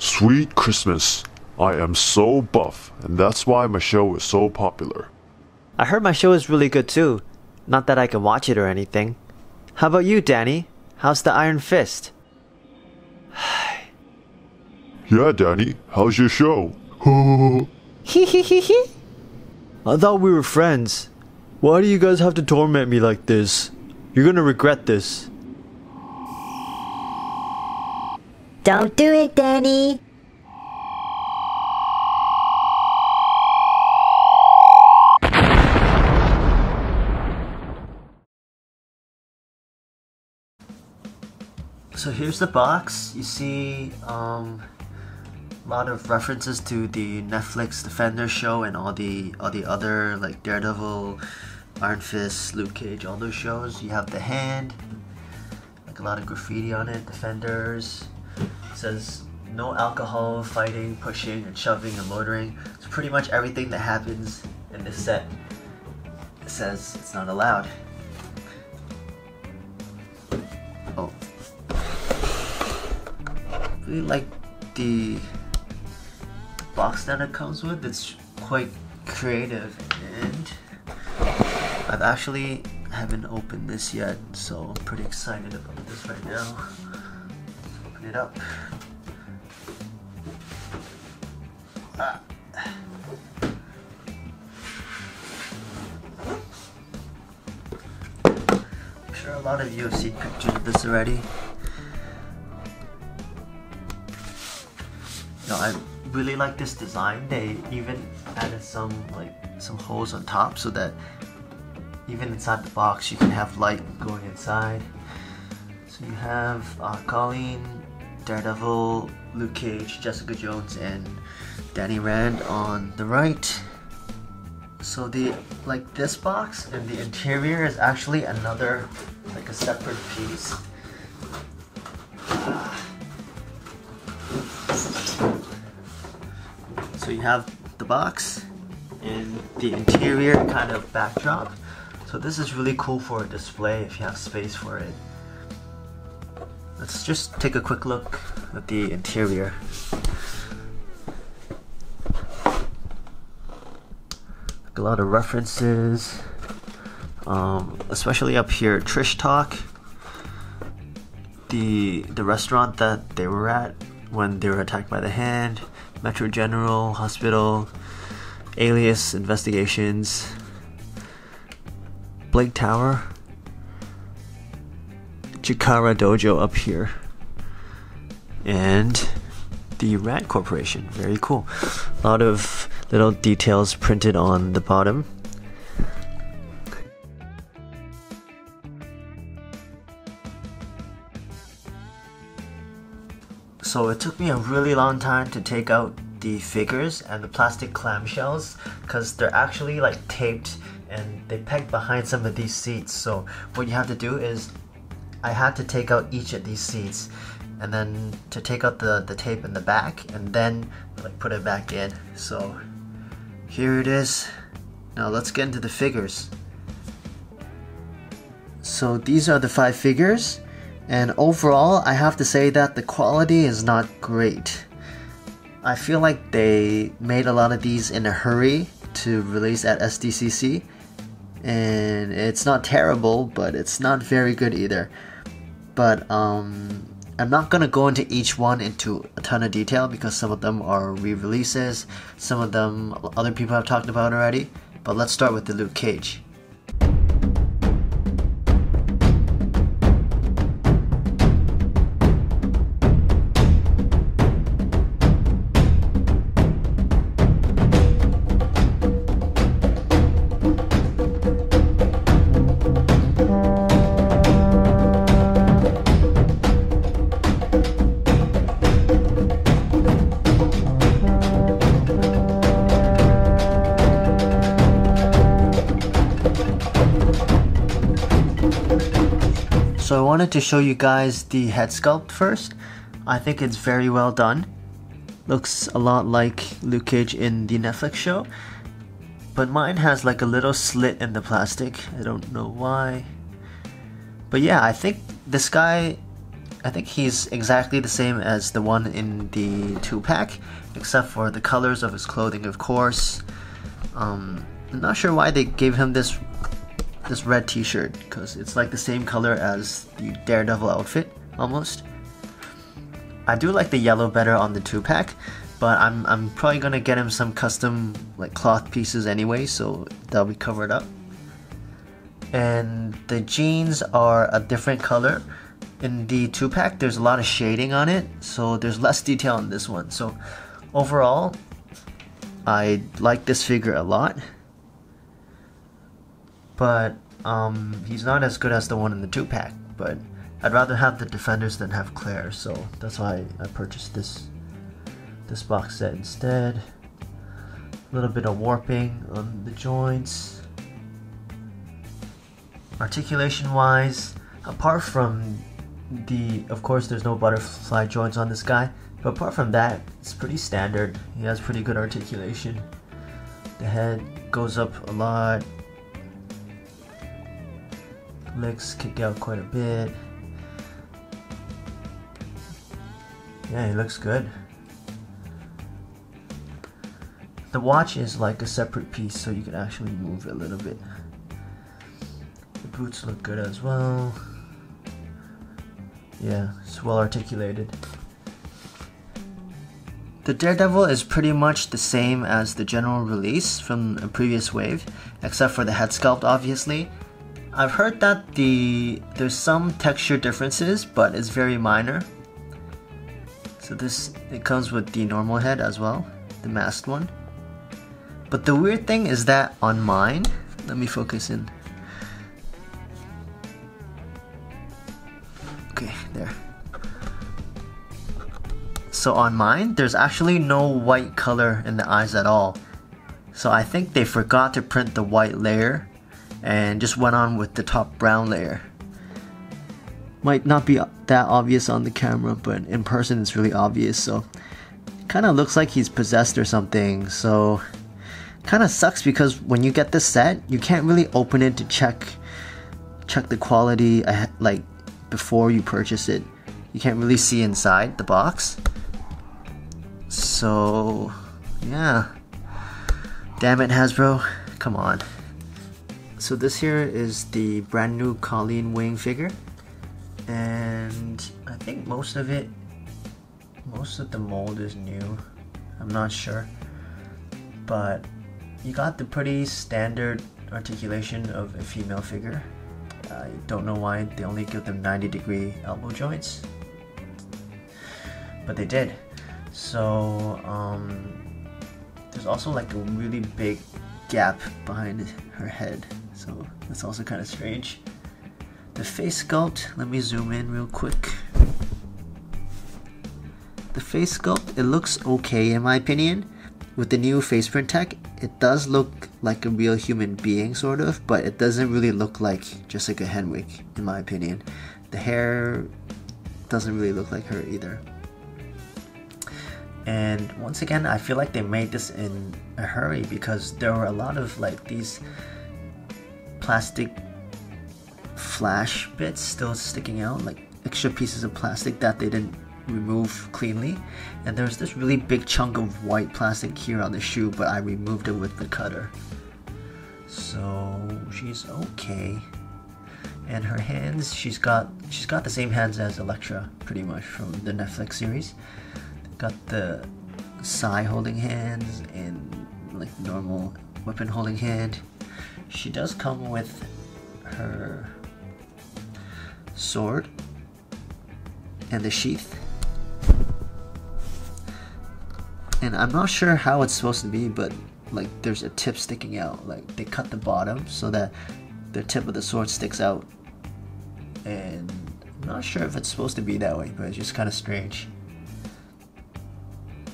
Sweet Christmas. I am so buff, and that's why my show is so popular. I heard my show is really good too. Not that I can watch it or anything. How about you, Danny? How's the Iron Fist? Yeah, Danny, how's your show? Hehehehe. I thought we were friends. Why do you guys have to torment me like this? You're gonna regret this. Don't do it, Danny. So here's the box. You see a lot of references to the Netflix Defenders show and all the other like Daredevil, Iron Fist, Luke Cage, all those shows. You have the hand, like a lot of graffiti on it. Defenders. It says no alcohol, fighting, pushing, and shoving and loitering. It's pretty much everything that happens in this set. It says it's not allowed. Oh. Really like the box that it comes with. It's quite creative, and I've actually haven't opened this yet, so I'm pretty excited about this right now. Open it up. I'm sure a lot of you have seen pictures of this already. I really like this design. They even added some holes on top so that even inside the box you can have light going inside. So you have Colleen, Daredevil, Luke Cage, Jessica Jones, and Danny Rand on the right. So this box and the interior is actually another, like a separate piece. So you have the box and the interior kind of backdrop. So this is really cool for a display if you have space for it. Let's just take a quick look at the interior. Like a lot of references, especially up here, Trish Talk, the restaurant that they were at when they were attacked by the hand, Metro General Hospital, Alias Investigations, Blake Tower, Chikara Dojo up here, and the Rat Corporation. Very cool. A lot of little details printed on the bottom. So it took me a really long time to take out the figures and the plastic clamshells because they're actually like taped and they pegged behind some of these seats. So what you have to do is I had to take out each of these seats and then to take out the tape in the back and then like put it back in. So here it is. Now let's get into the figures. So these are the 5 figures. And overall, I have to say that the quality is not great. I feel like they made a lot of these in a hurry to release at SDCC. And it's not terrible, but it's not very good either. But I'm not gonna go into each one into a ton of detail because some of them are re-releases. Some of them other people have talked about already. But let's start with the Luke Cage. So I wanted to show you guys the head sculpt first. I think it's very well done. Looks a lot like Luke Cage in the Netflix show. But mine has like a little slit in the plastic. I don't know why. But yeah, I think this guy I think he's exactly the same as the one in the 2-pack, except for the colors of his clothing, of course. I'm not sure why they gave him this red t-shirt, because it's like the same color as the Daredevil outfit, almost. I do like the yellow better on the 2-pack, but I'm probably gonna get him some custom like cloth pieces anyway, so they'll be covered up. And the jeans are a different color. In the 2-pack, there's a lot of shading on it, so there's less detail on this one. So overall, I like this figure a lot, but he's not as good as the one in the 2-pack. But I'd rather have the Defenders than have Claire, so that's why I purchased this box set instead. A little bit of warping on the joints. Articulation wise, apart from of course there's no butterfly joints on this guy, but apart from that, it's pretty standard. He has pretty good articulation. The head goes up a lot. Legs kick out quite a bit. Yeah, he looks good. The watch is like a separate piece, so you can actually move it a little bit. The boots look good as well. Yeah, it's well articulated. The Daredevil is pretty much the same as the general release from a previous wave, except for the head sculpt, obviously. I've heard that there's some texture differences, but it's very minor. So it comes with the normal head as well, the masked one. But the weird thing is that on mine, let me focus in. Okay, there. So on mine, there's actually no white color in the eyes at all. So I think they forgot to print the white layer and just went on with the top brown layer. Might not be that obvious on the camera, but in person it's really obvious. So it kind of looks like he's possessed or something. So kind of sucks, because when you get this set, you can't really open it to check the quality like before you purchase it. You can't really see inside the box. So yeah, damn it, Hasbro, come on. So this here is the brand new Colleen wing figure, and I think most of the mold is new. I'm not sure, but you got the pretty standard articulation of a female figure. I don't know why they only give them 90-degree elbow joints, but they did. So there's also like a really big gap behind her head, so that's also kind of strange. The face sculpt, let me zoom in real quick. The face sculpt, it looks okay in my opinion. With the new face print tech, it does look like a real human being sort of, but it doesn't really look like just like a hen wig in my opinion. The hair doesn't really look like her either. And once again, I feel like they made this in a hurry, because there were a lot of like these plastic flash bits still sticking out, like extra pieces of plastic that they didn't remove cleanly. And there's this really big chunk of white plastic here on the shoe, but I removed it with the cutter. So she's okay. And her hands, she's got the same hands as Elektra pretty much from the Netflix series. Got the Psy holding hands and like normal weapon holding hand. She does come with her sword and the sheath. And I'm not sure how it's supposed to be, but like there's a tip sticking out. Like they cut the bottom so that the tip of the sword sticks out. And I'm not sure if it's supposed to be that way, but it's just kind of strange.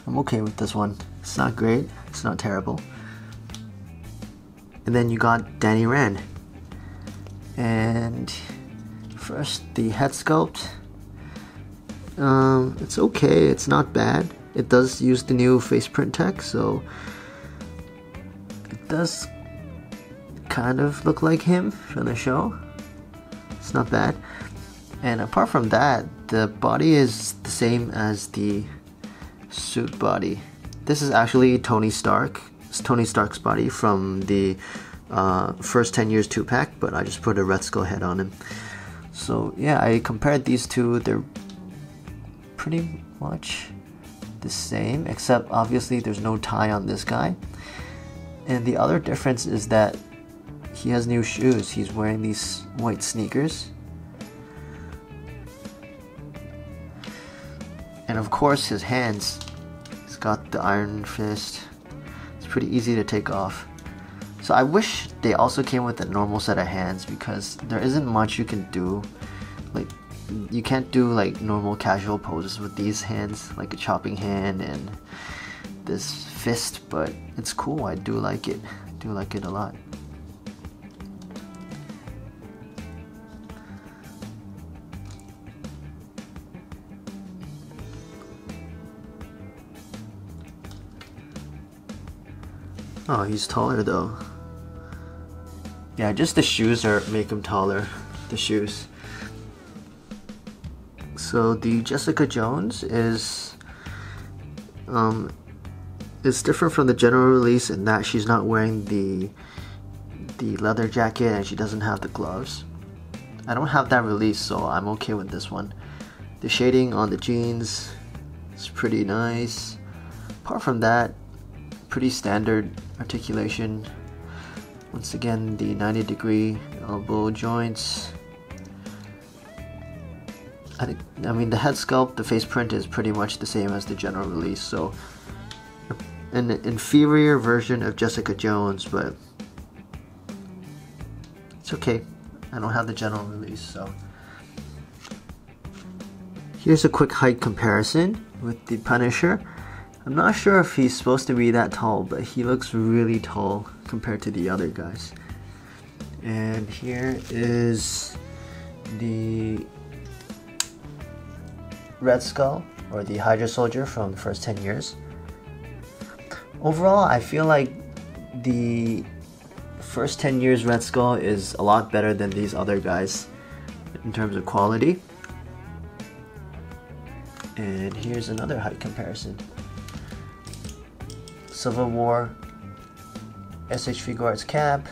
I'm okay with this one. It's not great, it's not terrible. And then you got Danny Rand. And first, the head sculpt. It's okay, it's not bad. It does use the new face print tech, so it does kind of look like him from the show. It's not bad. And apart from that, the body is the same as the suit body. This is actually Tony Stark. It's Tony Stark's body from the first 10 years 2-pack, but I just put a Red Skull head on him. So yeah, I compared these two. They're pretty much the same, except obviously there's no tie on this guy. And the other difference is that he has new shoes. He's wearing these white sneakers. And of course his hands, he's got the Iron Fist. It's pretty easy to take off. So I wish they also came with a normal set of hands, because there isn't much you can do. Like, you can't do like normal casual poses with these hands, like a chopping hand and this fist, but it's cool. I do like it. I do like it a lot. Oh, he's taller though. Yeah, just the shoes make him taller. The shoes. So the Jessica Jones is different from the general release in that she's not wearing the leather jacket and she doesn't have the gloves. I don't have that release, so I'm okay with this one. The shading on the jeans is pretty nice. Apart from that, pretty standard articulation. Once again, the 90-degree elbow joints. I mean, the head sculpt, the face print is pretty much the same as the general release, so an inferior version of Jessica Jones, but it's okay. I don't have the general release, so. Here's a quick height comparison with the Punisher. I'm not sure if he's supposed to be that tall, but he looks really tall compared to the other guys. And here is the Red Skull, or the Hydra Soldier from the first 10 years. Overall, I feel like the first 10 years Red Skull is a lot better than these other guys in terms of quality. And here's another height comparison. Civil War SH Figure Arts cap.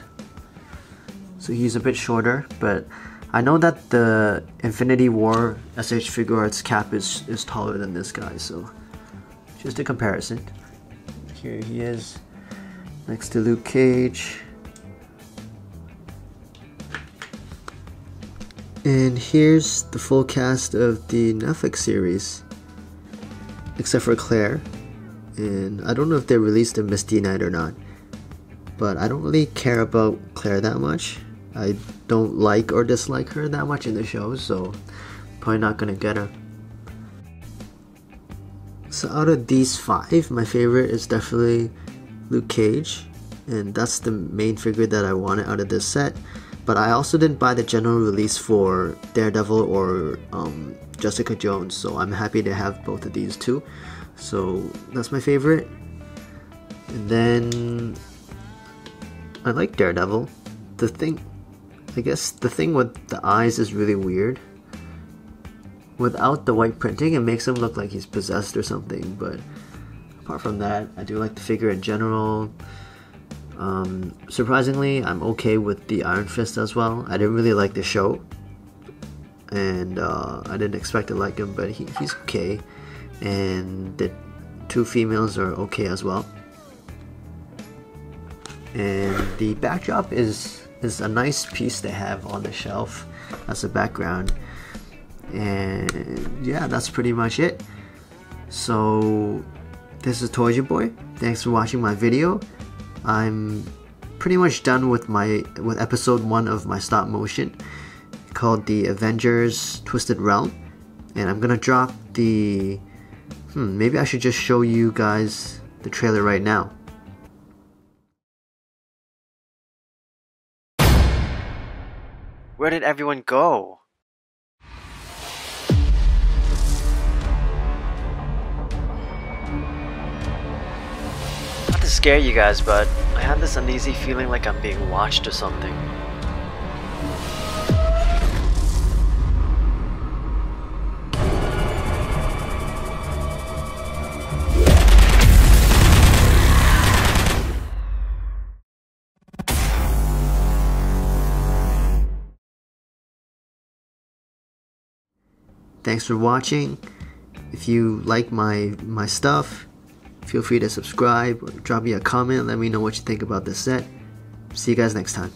So he's a bit shorter, but I know that the Infinity War SH Figure Arts cap is taller than this guy, so just a comparison. Here he is next to Luke Cage. And here's the full cast of the Netflix series, except for Claire. And I don't know if they released a Misty Knight or not, but I don't really care about Claire that much. I don't like or dislike her that much in the show, so probably not gonna get her. So out of these 5, my favorite is definitely Luke Cage, and that's the main figure that I wanted out of this set. But I also didn't buy the general release for Daredevil or Jessica Jones, so I'm happy to have both of these too. So that's my favorite. And then I like Daredevil. I guess the thing with the eyes is really weird. Without the white printing, it makes him look like he's possessed or something, but apart from that, I do like the figure in general. Surprisingly, I'm okay with the Iron Fist as well. I didn't really like the show, and I didn't expect to like him, but he's okay. And the 2 females are okay as well. And the backdrop is a nice piece to have on the shelf as a background. And yeah, that's pretty much it. So this is Toys Your Boy. Thanks for watching my video. I'm pretty much done with episode 1 of my stop motion called the Avengers Twisted Realm, and I'm gonna drop the maybe I should just show you guys the trailer right now. Where did everyone go? Not to scare you guys, but I had this uneasy feeling like I'm being watched or something. Thanks for watching. If you like my stuff, feel free to subscribe or drop me a comment. Let me know what you think about this set. See you guys next time.